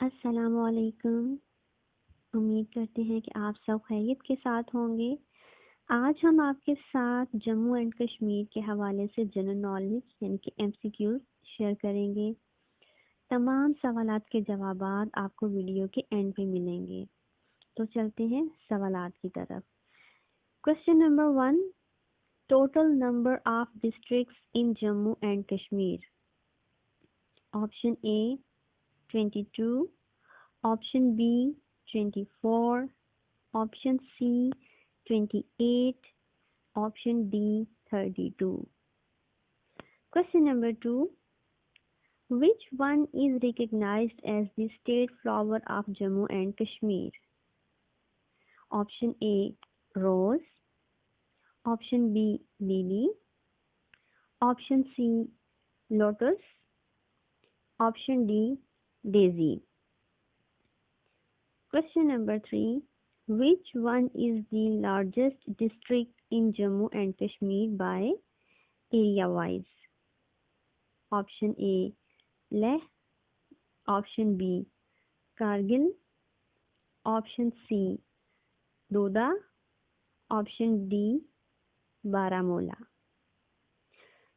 अस्सलामु अलैकुम। उम्मीद करते हैं कि आप सब खैरियत के साथ होंगे। आज हम आपके साथ जम्मू एंड कश्मीर के हवाले से जनरल नॉलेज यानी कि MCQs शेयर करेंगे। तमाम सवालात के जवाबात आपको वीडियो के एंड पे मिलेंगे। तो चलते हैं सवालात की तरफ। Question number 1, total number of districts in Jammu and Kashmir. Option A 22, option B 24, option C 28, option D 32। Question number 2, which one is recognized as the state flower of Jammu and Kashmir? Option A rose, option B lily, option C lotus, option D daisy. Question number 3, which one is the largest district in Jammu and Kashmir by area wise? Option A Leh, option B Kargil, option C Doda, option D Baramulla.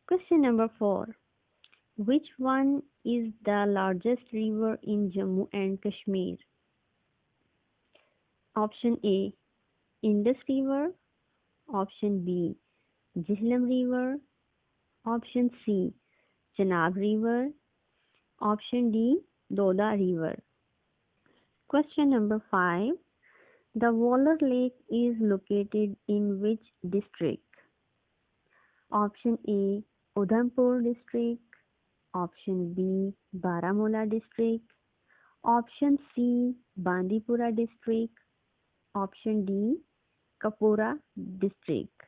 Question number 4, which one is the largest river in Jammu and Kashmir? Option A Indus River, option B Jhelum River, option C Chenab River, option D Doda River. Question number 5, the Waller Lake is located in which district? Option A Udhampur district, option B Baramulla district, option C Bandipora district, option D Kapura district.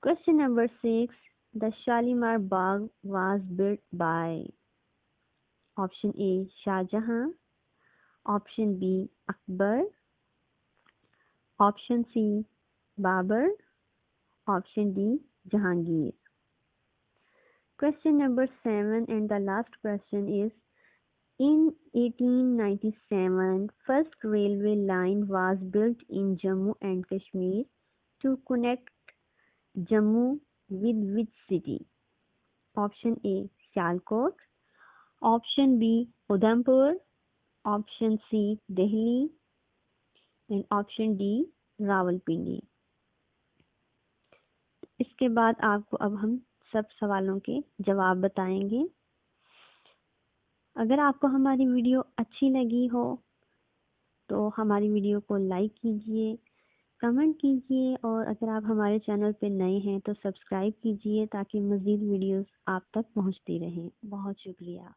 Question number 6, the Shalimar Bagh was built by? Option A Shah Jahan, option B Akbar, option C Babur, option D Jahangir. Question number 7 and the last question is, in 1897, first railway line was built in Jammu and Kashmir to connect Jammu with which city? Option A Sialkot, option B Udhampur, option C Delhi, and option D Rawalpindi. इसके बाद आपको अब हम सब सवालों के जवाब बताएंगे। अगर आपको हमारी वीडियो अच्छी लगी हो तो हमारी वीडियो को लाइक कीजिए, कमेंट कीजिए और अगर आप हमारे चैनल पे नए हैं तो सब्सक्राइब कीजिए ताकि मज़ीद वीडियोस आप तक पहुंचती रहें। बहुत शुक्रिया।